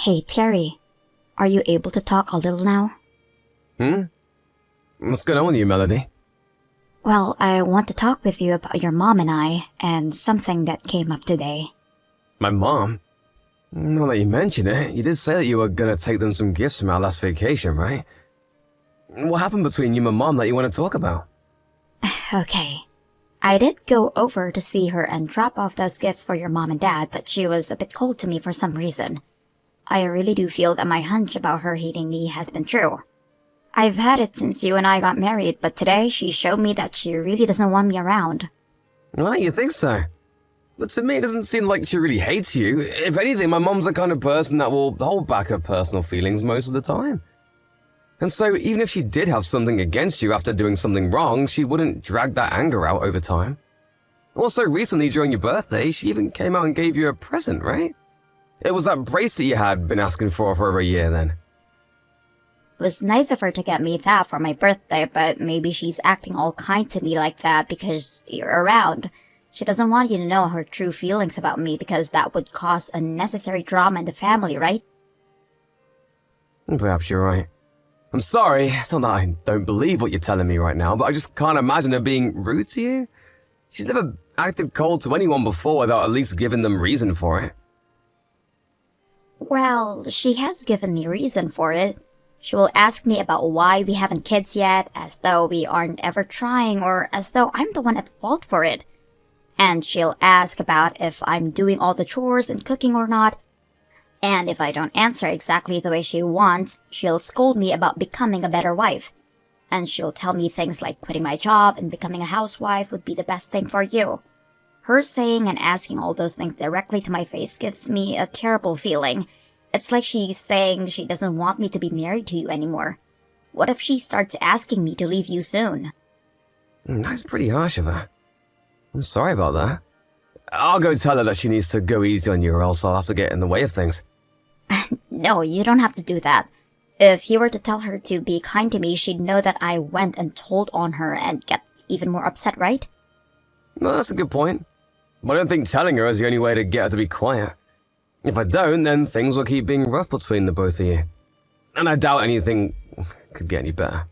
Hey, Terry, are you able to talk a little now? What's going on with you, Melody? Well, I want to talk with you about your mom and I, and something that came up today. My mom? Now that you mention it, you did say that you were gonna take them some gifts from our last vacation, right? What happened between you and Mom that you want to talk about? Okay. I did go over to see her and drop off those gifts for your mom and dad, but she was a bit cold to me for some reason. I really do feel that my hunch about her hating me has been true. I've had it since you and I got married, but today she showed me that she really doesn't want me around. Well, you think so? But to me, it doesn't seem like she really hates you. If anything, my mom's the kind of person that will hold back her personal feelings most of the time. And so, even if she did have something against you after doing something wrong, she wouldn't drag that anger out over time. Also, recently during your birthday, she even came out and gave you a present, right? It was that bracelet you had been asking for over a year then. It was nice of her to get me that for my birthday, but maybe she's acting all kind to me like that because you're around. She doesn't want you to know her true feelings about me because that would cause unnecessary drama in the family, right? Perhaps you're right. I'm sorry, it's not that I don't believe what you're telling me right now, but I just can't imagine her being rude to you. She's never acted cold to anyone before without at least giving them reason for it. Well, she has given me reason for it. She will ask me about why we haven't kids yet, as though we aren't ever trying, or as though I'm the one at fault for it. And she'll ask about if I'm doing all the chores and cooking or not. And if I don't answer exactly the way she wants, she'll scold me about becoming a better wife. And she'll tell me things like quitting my job and becoming a housewife would be the best thing for you. Her saying and asking all those things directly to my face gives me a terrible feeling. It's like she's saying she doesn't want me to be married to you anymore. What if she starts asking me to leave you soon? That's pretty harsh of her. I'm sorry about that. I'll go tell her that she needs to go easy on you or else I'll have to get in the way of things. No, you don't have to do that. If you were to tell her to be kind to me, she'd know that I went and told on her and get even more upset, right? Well, that's a good point. But I don't think telling her is the only way to get her to be quiet. If I don't, then things will keep being rough between the both of you. And I doubt anything could get any better.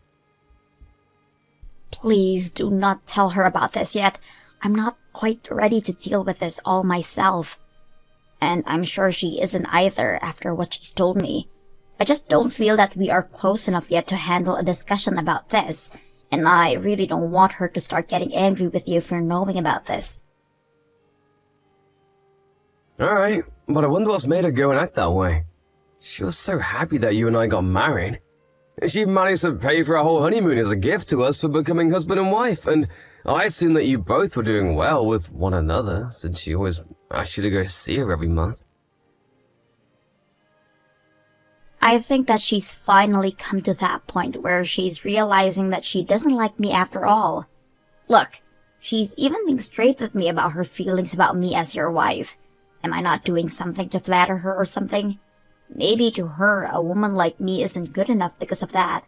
Please do not tell her about this yet. I'm not quite ready to deal with this all myself. And I'm sure she isn't either after what she's told me. I just don't feel that we are close enough yet to handle a discussion about this, and I really don't want her to start getting angry with you for knowing about this. Alright, but I wonder what's made her go and act that way. She was so happy that you and I got married. She managed to pay for our whole honeymoon as a gift to us for becoming husband and wife, and I assumed that you both were doing well with one another, since she always asked you to go see her every month. I think that she's finally come to that point where she's realizing that she doesn't like me after all. Look, she's even being straight with me about her feelings about me as your wife. Am I not doing something to flatter her or something? Maybe to her, a woman like me isn't good enough because of that.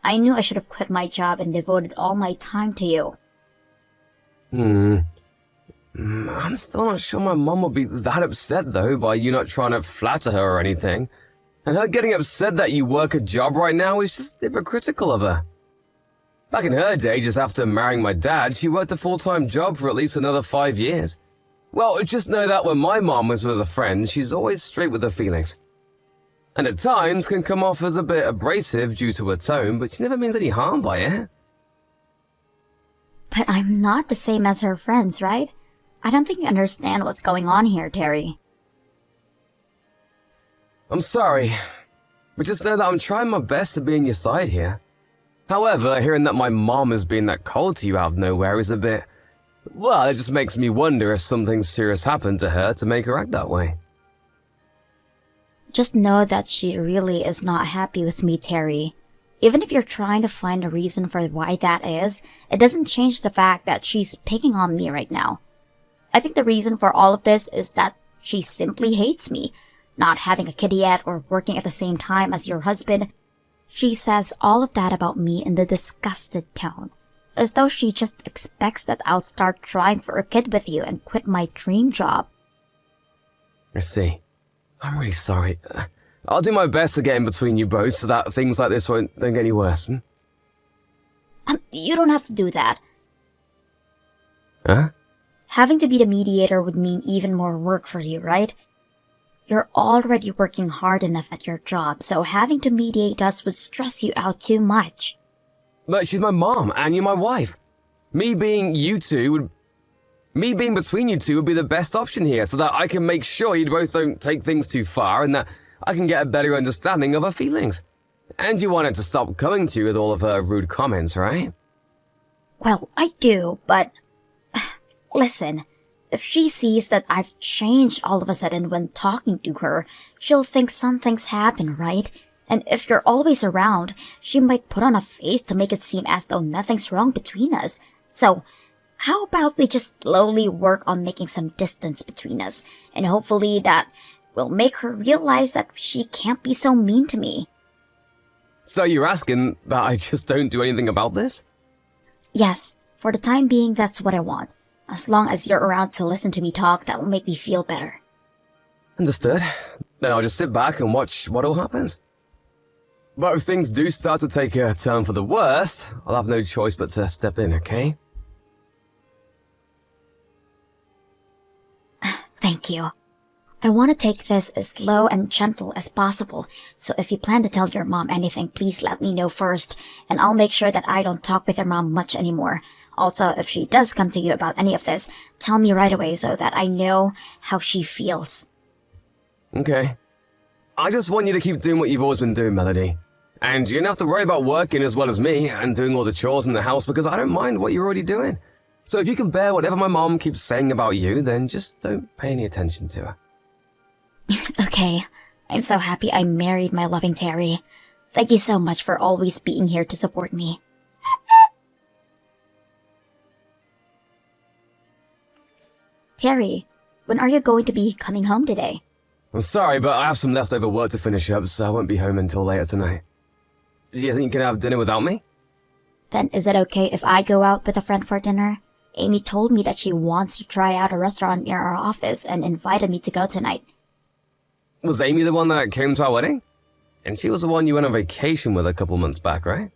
I knew I should have quit my job and devoted all my time to you. I'm still not sure my mom will be that upset, though, by you not trying to flatter her or anything. And her getting upset that you work a job right now is just hypocritical of her. Back in her day, just after marrying my dad, she worked a full-time job for at least another 5 years. Well, just know that when my mom was with a friend, she's always straight with her feelings. And at times can come off as a bit abrasive due to her tone, but she never means any harm by it. But I'm not the same as her friends, right? I don't think you understand what's going on here, Terry. I'm sorry, but just know that I'm trying my best to be on your side here. However, hearing that my mom is being that cold to you out of nowhere is a bit... Well, it just makes me wonder if something serious happened to her to make her act that way. Just know that she really is not happy with me, Terry. Even if you're trying to find a reason for why that is, it doesn't change the fact that she's picking on me right now. I think the reason for all of this is that she simply hates me. Not having a kid yet or working at the same time as your husband. She says all of that about me in the disgusted tone, as though she just expects that I'll start trying for a kid with you and quit my dream job. I see. I'm really sorry. I'll do my best to get in between you both so that things like this don't get any worse. You don't have to do that. Huh? Having to be the mediator would mean even more work for you, right? You're already working hard enough at your job, so having to mediate us would stress you out too much. But she's my mom, and you're my wife. Me being between you two would be the best option here, so that I can make sure you both don't take things too far, and that I can get a better understanding of her feelings. And you want her to stop coming to you with all of her rude comments, right? Well, I do, but... Listen, if she sees that I've changed all of a sudden when talking to her, she'll think something's happened, right? And if you're always around, she might put on a face to make it seem as though nothing's wrong between us. So, how about we just slowly work on making some distance between us, and hopefully that will make her realize that she can't be so mean to me. So you're asking that I just don't do anything about this? Yes, for the time being, that's what I want. As long as you're around to listen to me talk, that will make me feel better. Understood. Then I'll just sit back and watch what all happens. But if things do start to take a turn for the worst, I'll have no choice but to step in, okay? Thank you. I want to take this as slow and gentle as possible, so if you plan to tell your mom anything, please let me know first, and I'll make sure that I don't talk with your mom much anymore. Also, if she does come to you about any of this, tell me right away so that I know how she feels. Okay. I just want you to keep doing what you've always been doing, Melody. And you don't have to worry about working as well as me and doing all the chores in the house because I don't mind what you're already doing. So if you can bear whatever my mom keeps saying about you, then just don't pay any attention to her. Okay, I'm so happy I married my loving Terry. Thank you so much for always being here to support me. Terry, when are you going to be coming home today? I'm sorry, but I have some leftover work to finish up, so I won't be home until later tonight. Do you think you can have dinner without me? Then is it okay if I go out with a friend for dinner? Amy told me that she wants to try out a restaurant near our office and invited me to go tonight. Was Amy the one that came to our wedding? And she was the one you went on vacation with a couple months back, right?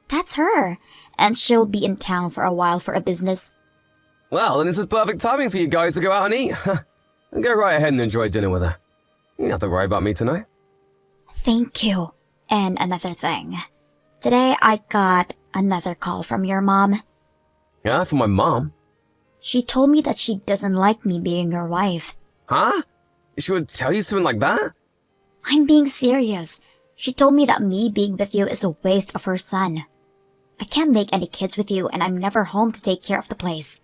That's her, and she'll be in town for a while for a business. Well, then this is perfect timing for you guys to go out and eat. And go right ahead and enjoy dinner with her. You don't have to worry about me tonight. Thank you. And another thing. Today I got another call from your mom. Yeah, from my mom? She told me that she doesn't like me being your wife. Huh? She would tell you something like that? I'm being serious. She told me that me being with you is a waste of her son. I can't make any kids with you, and I'm never home to take care of the place.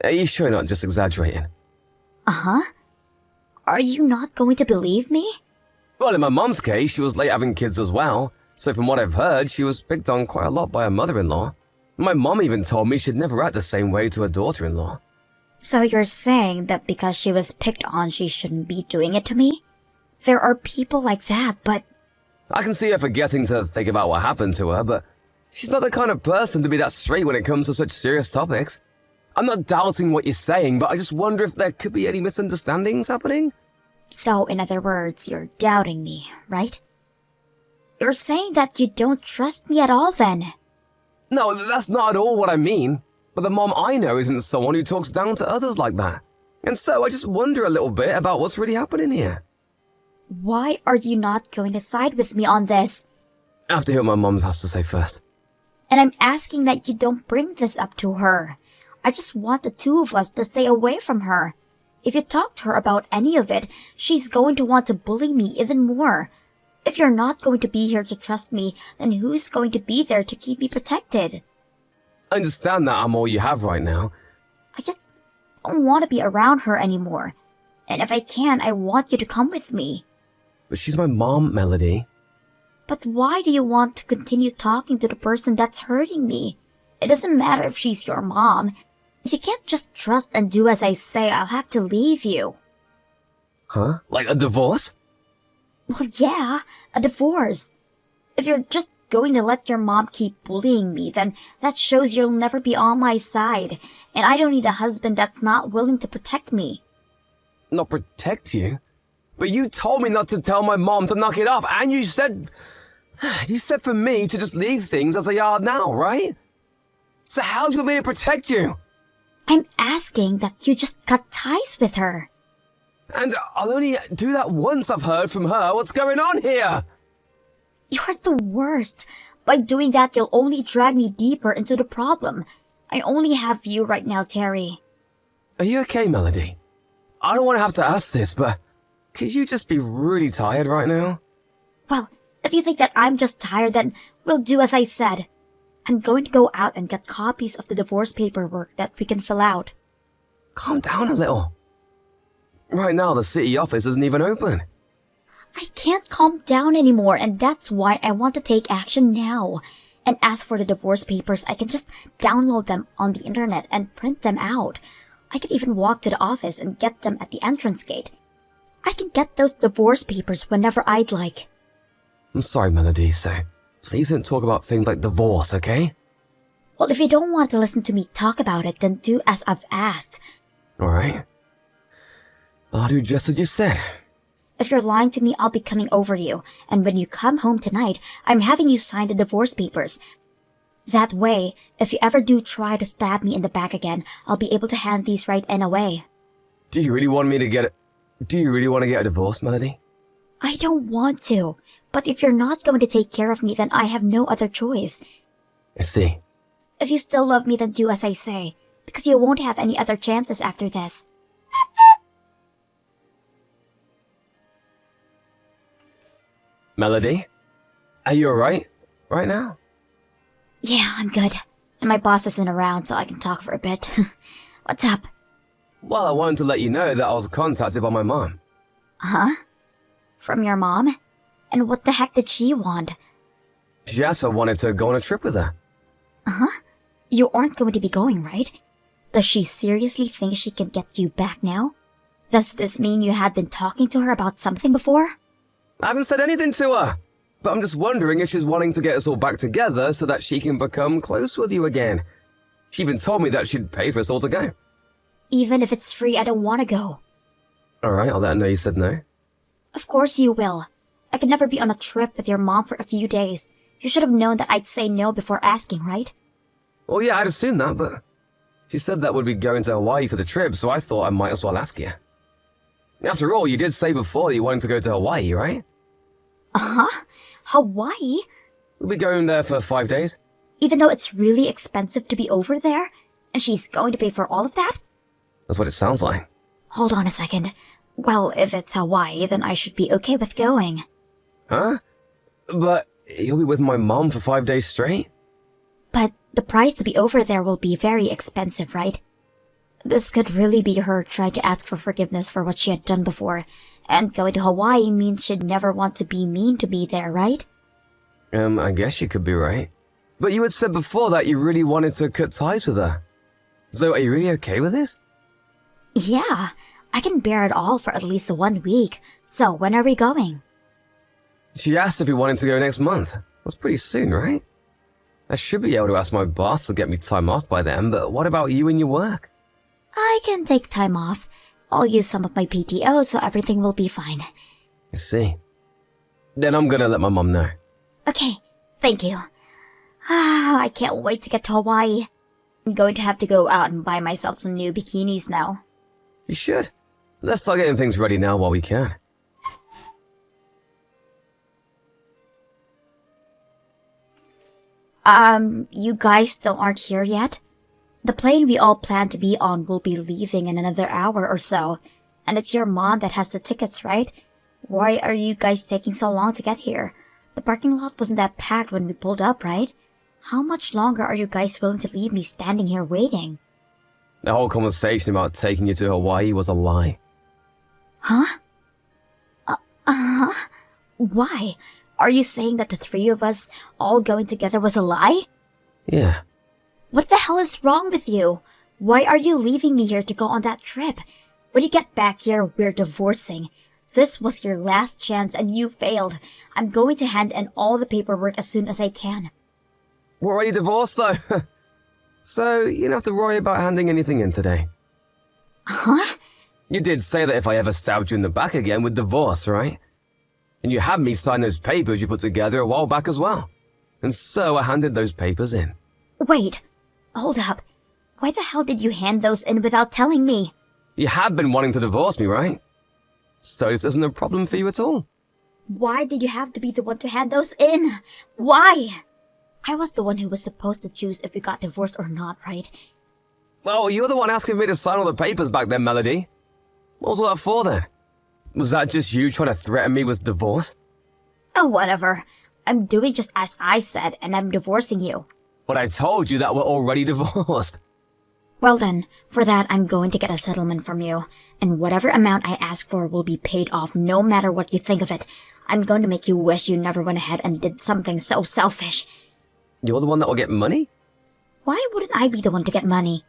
Are you sure you're not just exaggerating? Uh-huh. Are you not going to believe me? Well, in my mom's case, she was late having kids as well. So from what I've heard, she was picked on quite a lot by her mother-in-law. My mom even told me she'd never act the same way to her daughter-in-law. So you're saying that because she was picked on, she shouldn't be doing it to me? There are people like that, but... I can see her forgetting to think about what happened to her, but she's not the kind of person to be that straight when it comes to such serious topics. I'm not doubting what you're saying, but I just wonder if there could be any misunderstandings happening. So, in other words, you're doubting me, right? You're saying that you don't trust me at all, then? No, that's not at all what I mean. But the mom I know isn't someone who talks down to others like that. And so I just wonder a little bit about what's really happening here. Why are you not going to side with me on this? I have to hear what my mom has to say first. And I'm asking that you don't bring this up to her. I just want the two of us to stay away from her. If you talk to her about any of it, she's going to want to bully me even more. If you're not going to be here to trust me, then who's going to be there to keep me protected? I understand that I'm all you have right now. I just don't want to be around her anymore. And if I can, I want you to come with me. But she's my mom, Melody. But why do you want to continue talking to the person that's hurting me? It doesn't matter if she's your mom. If you can't just trust and do as I say, I'll have to leave you. Huh? Like a divorce? Well, yeah, a divorce. If you're just going to let your mom keep bullying me, then that shows you'll never be on my side. And I don't need a husband that's not willing to protect me. Not protect you? But you told me not to tell my mom to knock it off, and you said for me to just leave things as they are now, right? So how do you want me to protect you? I'm asking that you just cut ties with her. And I'll only do that once I've heard from her. What's going on here? You're the worst. By doing that, you'll only drag me deeper into the problem. I only have you right now, Terry. Are you okay, Melody? I don't want to have to ask this, but could you just be really tired right now? Well, if you think that I'm just tired, then we'll do as I said. I'm going to go out and get copies of the divorce paperwork that we can fill out. Calm down a little. Right now, the city office isn't even open. I can't calm down anymore, and that's why I want to take action now. And as for the divorce papers, I can just download them on the internet and print them out. I could even walk to the office and get them at the entrance gate. I can get those divorce papers whenever I'd like. I'm sorry, Melody, so please don't talk about things like divorce, okay? Well, if you don't want to listen to me talk about it, then do as I've asked. Alright. I'll do just as you said. If you're lying to me, I'll be coming over you, and when you come home tonight, I'm having you sign the divorce papers. That way, if you ever do try to stab me in the back again, I'll be able to hand these right in away. Do you really want to get a divorce, Melody? I don't want to, but if you're not going to take care of me, then I have no other choice. I see. If you still love me, then do as I say, because you won't have any other chances after this. Melody? Are you alright? Right now? Yeah, I'm good. And my boss isn't around, so I can talk for a bit. What's up? Well, I wanted to let you know that I was contacted by my mom. Huh? From your mom? And what the heck did she want? She asked if I wanted to go on a trip with her. Uh-huh. You aren't going to be going, right? Does she seriously think she can get you back now? Does this mean you had been talking to her about something before? I haven't said anything to her, but I'm just wondering if she's wanting to get us all back together so that she can become close with you again. She even told me that she'd pay for us all to go. Even if it's free, I don't want to go. Alright, I'll let her know you said no. Of course you will. I could never be on a trip with your mom for a few days. You should have known that I'd say no before asking, right? Well, yeah, I'd assumed that, but she said that would be going to Hawaii for the trip, so I thought I might as well ask you. After all, you did say before that you wanted to go to Hawaii, right? Uh-huh. Hawaii? We'll be going there for 5 days. Even though it's really expensive to be over there? And she's going to pay for all of that? That's what it sounds like. Hold on a second. Well, if it's Hawaii, then I should be okay with going. Huh? But you'll be with my mom for 5 days straight? But the price to be over there will be very expensive, right? This could really be her trying to ask for forgiveness for what she had done before, and going to Hawaii means she'd never want to be mean to me there, right? I guess you could be right. But you had said before that you really wanted to cut ties with her. So are you really okay with this? Yeah, I can bear it all for at least 1 week. So when are we going? She asked if we wanted to go next month. That's pretty soon, right? I should be able to ask my boss to get me time off by then, but what about you and your work? I can take time off. I'll use some of my PTO so everything will be fine. I see. Then I'm gonna let my mom know. Okay, thank you. I can't wait to get to Hawaii. I'm going to have to go out and buy myself some new bikinis now. You should. Let's start getting things ready now while we can. You guys still aren't here yet? The plane we all plan to be on will be leaving in another hour or so, and it's your mom that has the tickets, right? Why are you guys taking so long to get here? The parking lot wasn't that packed when we pulled up, right? How much longer are you guys willing to leave me standing here waiting? The whole conversation about taking you to Hawaii was a lie. Huh? Why? Are you saying that the three of us all going together was a lie? Yeah. What the hell is wrong with you? Why are you leaving me here to go on that trip? When you get back here, we're divorcing. This was your last chance and you failed. I'm going to hand in all the paperwork as soon as I can. We're already divorced though. So you don't have to worry about handing anything in today. Huh? You did say that if I ever stabbed you in the back again, we'd divorce, right? And you had me sign those papers you put together a while back as well. And so I handed those papers in. Wait, hold up. Why the hell did you hand those in without telling me? You had been wanting to divorce me, right? So this isn't a problem for you at all. Why did you have to be the one to hand those in? Why? I was the one who was supposed to choose if we got divorced or not, right? Well, you're the one asking me to sign all the papers back then, Melody. What was all that for then? Was that just you trying to threaten me with divorce? Oh, whatever. I'm doing just as I said, and I'm divorcing you. But I told you that we're already divorced. Well then, for that I'm going to get a settlement from you, and whatever amount I ask for will be paid off no matter what you think of it. I'm going to make you wish you never went ahead and did something so selfish. You're the one that will get money? Why wouldn't I be the one to get money?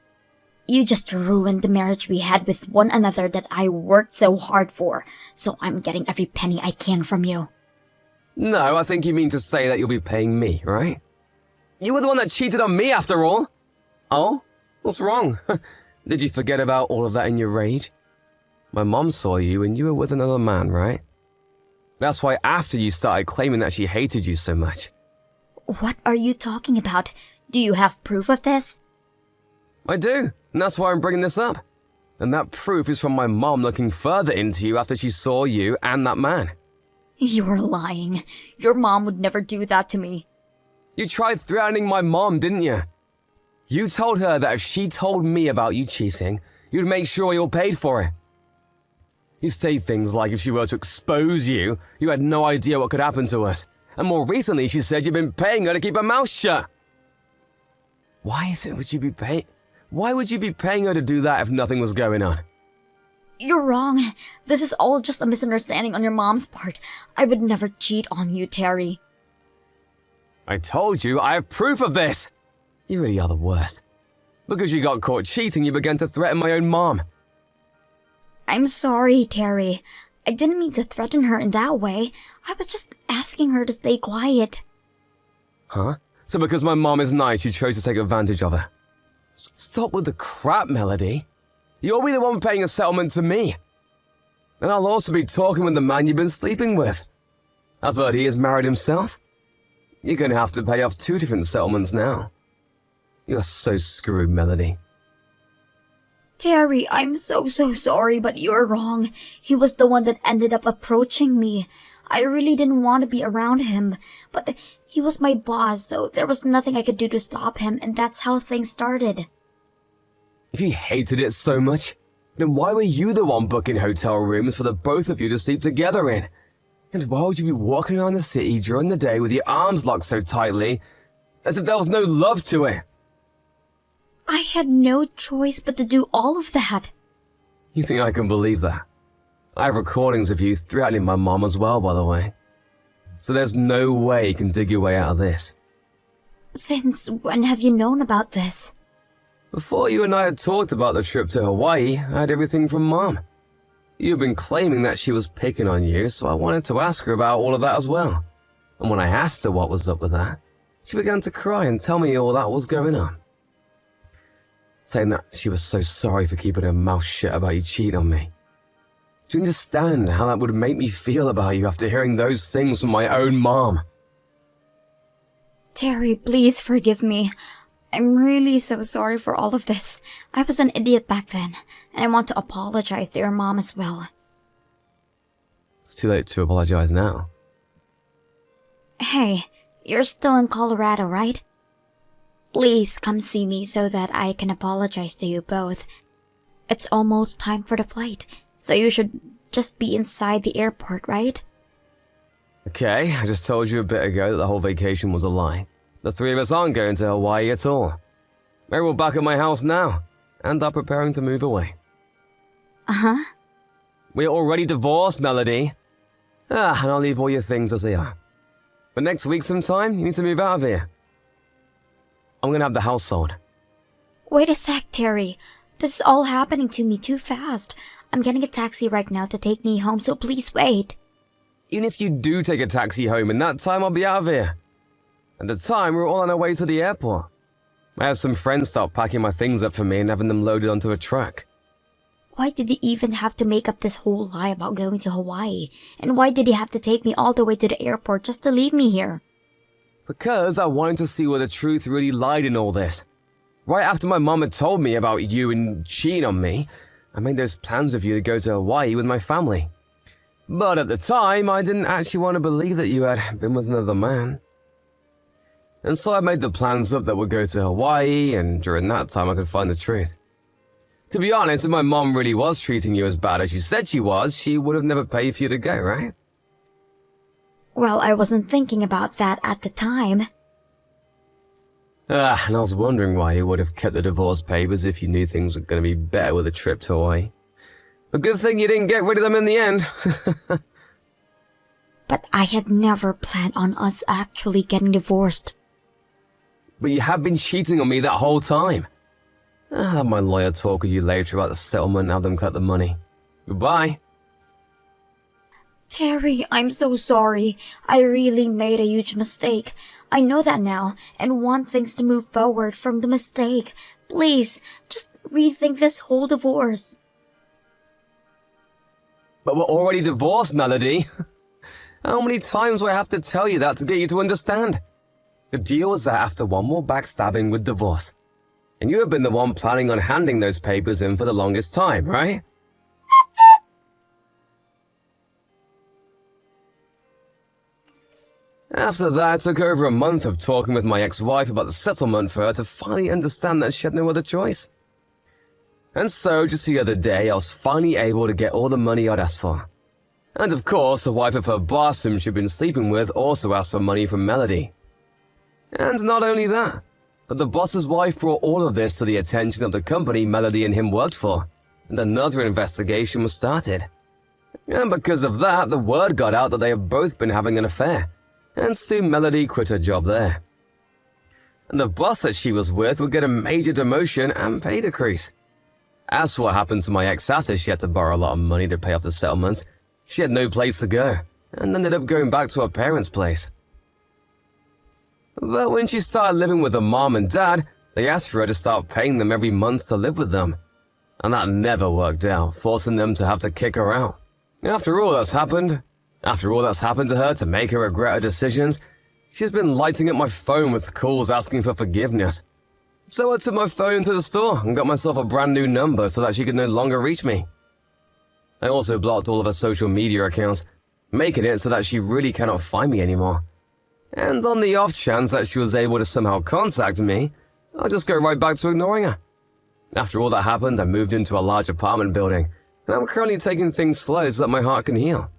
You just ruined the marriage we had with one another that I worked so hard for, so I'm getting every penny I can from you. No, I think you mean to say that you'll be paying me, right? You were the one that cheated on me after all. Oh? What's wrong? Did you forget about all of that in your rage? My mom saw you and you were with another man, right? That's why after you started claiming that she hated you so much. What are you talking about? Do you have proof of this? I do, and that's why I'm bringing this up. And that proof is from my mom looking further into you after she saw you and that man. You're lying. Your mom would never do that to me. You tried threatening my mom, didn't you? You told her that if she told me about you cheating, you'd make sure you're paid for it. You say things like if she were to expose you, you had no idea what could happen to us. And more recently, she said you've been paying her to keep her mouth shut. Why would you be paying her to do that if nothing was going on? You're wrong. This is all just a misunderstanding on your mom's part. I would never cheat on you, Terry. I told you, I have proof of this. You really are the worst. Because you got caught cheating, you began to threaten my own mom. I'm sorry, Terry. I didn't mean to threaten her in that way. I was just asking her to stay quiet. Huh? So because my mom is nice, you chose to take advantage of her? Stop with the crap, Melody. You'll be the one paying a settlement to me. And I'll also be talking with the man you've been sleeping with. I've heard he is married himself. You're going to have to pay off 2 different settlements now. You're so screwed, Melody. Terry, I'm so sorry, but you're wrong. He was the one that ended up approaching me. I really didn't want to be around him, but he was my boss, so there was nothing I could do to stop him, and that's how things started. If you hated it so much, then why were you the one booking hotel rooms for the both of you to sleep together in? And why would you be walking around the city during the day with your arms locked so tightly, as if there was no love to it? I had no choice but to do all of that. You think I can believe that? I have recordings of you threatening my mom as well, by the way. So there's no way you can dig your way out of this. Since when have you known about this? Before you and I had talked about the trip to Hawaii, I had everything from Mom. You've been claiming that she was picking on you, so I wanted to ask her about all of that as well. And when I asked her what was up with that, she began to cry and tell me all that was going on. Saying that she was so sorry for keeping her mouth shut about you cheating on me. Do you understand how that would make me feel about you after hearing those things from my own mom? Terry, please forgive me. I'm really so sorry for all of this. I was an idiot back then, and I want to apologize to your mom as well. It's too late to apologize now. Hey, you're still in Colorado, right? Please come see me so that I can apologize to you both. It's almost time for the flight, so you should just be inside the airport, right? Okay, I just told you a bit ago that the whole vacation was a lie. The 3 of us aren't going to Hawaii at all. We're all back at my house now, and are preparing to move away. Uh-huh. We're already divorced, Melody. And I'll leave all your things as they are. But next week sometime, you need to move out of here. I'm gonna have the house sold. Wait a sec, Terry. This is all happening to me too fast. I'm getting a taxi right now to take me home, so please wait. Even if you do take a taxi home, in that time I'll be out of here. At the time, we were all on our way to the airport. I had some friends start packing my things up for me and having them loaded onto a truck. Why did he even have to make up this whole lie about going to Hawaii? And why did he have to take me all the way to the airport just to leave me here? Because I wanted to see where the truth really lied in all this. Right after my mom had told me about you and cheating on me, I made those plans with you to go to Hawaii with my family. But at the time, I didn't actually want to believe that you had been with another man. And so I made the plans up that we'd go to Hawaii, and during that time I could find the truth. To be honest, if my mom really was treating you as bad as you said she was, she would have never paid for you to go, right? Well, I wasn't thinking about that at the time. And I was wondering why you would have kept the divorce papers if you knew things were going to be better with a trip to Hawaii. A good thing you didn't get rid of them in the end. But I had never planned on us actually getting divorced. But you have been cheating on me that whole time. I'll have my lawyer talk with you later about the settlement and have them collect the money. Goodbye. Terry, I'm so sorry. I really made a huge mistake. I know that now, and want things to move forward from the mistake. Please, just rethink this whole divorce. But we're already divorced, Melody. How many times do I have to tell you that to get you to understand? The deal was that after one more backstabbing with divorce. And you have been the one planning on handing those papers in for the longest time, right? After that, it took over a month of talking with my ex-wife about the settlement for her to finally understand that she had no other choice. And so, just the other day, I was finally able to get all the money I'd asked for. And of course, the wife of her boss whom she'd been sleeping with also asked for money from Melody. And not only that, but the boss's wife brought all of this to the attention of the company Melody and him worked for, and another investigation was started. And because of that, the word got out that they had both been having an affair, and soon Melody quit her job there. And the boss that she was with would get a major demotion and pay decrease. As for what happened to my ex after she had to borrow a lot of money to pay off the settlements, she had no place to go, and ended up going back to her parents' place. But when she started living with her mom and dad, they asked for her to start paying them every month to live with them. And that never worked out, forcing them to have to kick her out. After all that's happened to her to make her regret her decisions, she's been lighting up my phone with calls asking for forgiveness. So I took my phone to the store and got myself a brand new number so that she could no longer reach me. I also blocked all of her social media accounts, making it so that she really cannot find me anymore. And on the off chance that she was able to somehow contact me, I'll just go right back to ignoring her. After all that happened, I moved into a large apartment building, and I'm currently taking things slow so that my heart can heal.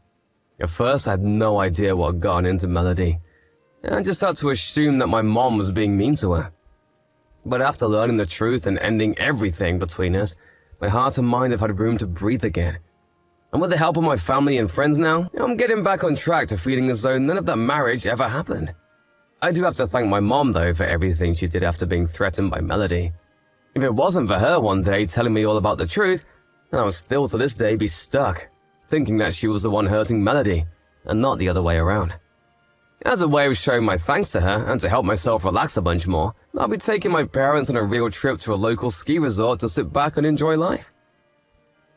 At first, I had no idea what had gotten into Melody, and I just had to assume that my mom was being mean to her. But after learning the truth and ending everything between us, my heart and mind have had room to breathe again. And with the help of my family and friends now, I'm getting back on track to feeling as though none of that marriage ever happened. I do have to thank my mom, though, for everything she did after being threatened by Melody. If it wasn't for her one day telling me all about the truth, then I would still to this day be stuck, thinking that she was the one hurting Melody, and not the other way around. As a way of showing my thanks to her, and to help myself relax a bunch more, I'll be taking my parents on a real trip to a local ski resort to sit back and enjoy life.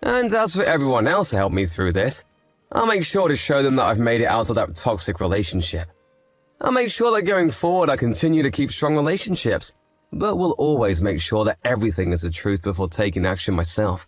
And as for everyone else to help me through this, I'll make sure to show them that I've made it out of that toxic relationship. I'll make sure that going forward I continue to keep strong relationships, but will always make sure that everything is the truth before taking action myself.